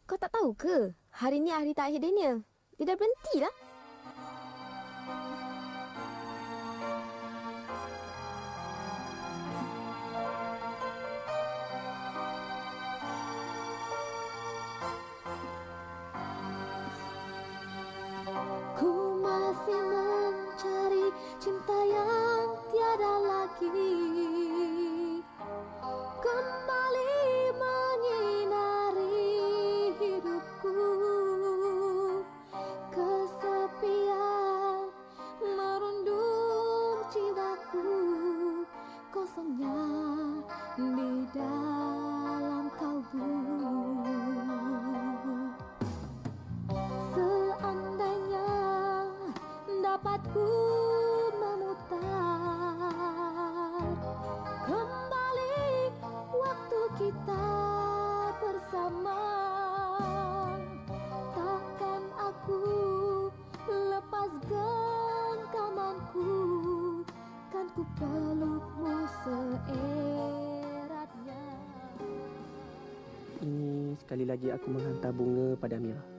Kau tak tahu ke? Hari ni hari terakhir Daniel. Dia dah berhenti lah. Ku masih mencari cinta yang tiada lagi, kembali menyinari hidupku. Kesepian merundung jiwaku, kosongnya di dalam kalbu. Seandainya dapat ku memutar kembali waktu kita bersama, takkan aku lepas genggamanku, kan ku pelukmu seeratnya. Ini sekali lagi aku menghantar bunga pada Amira.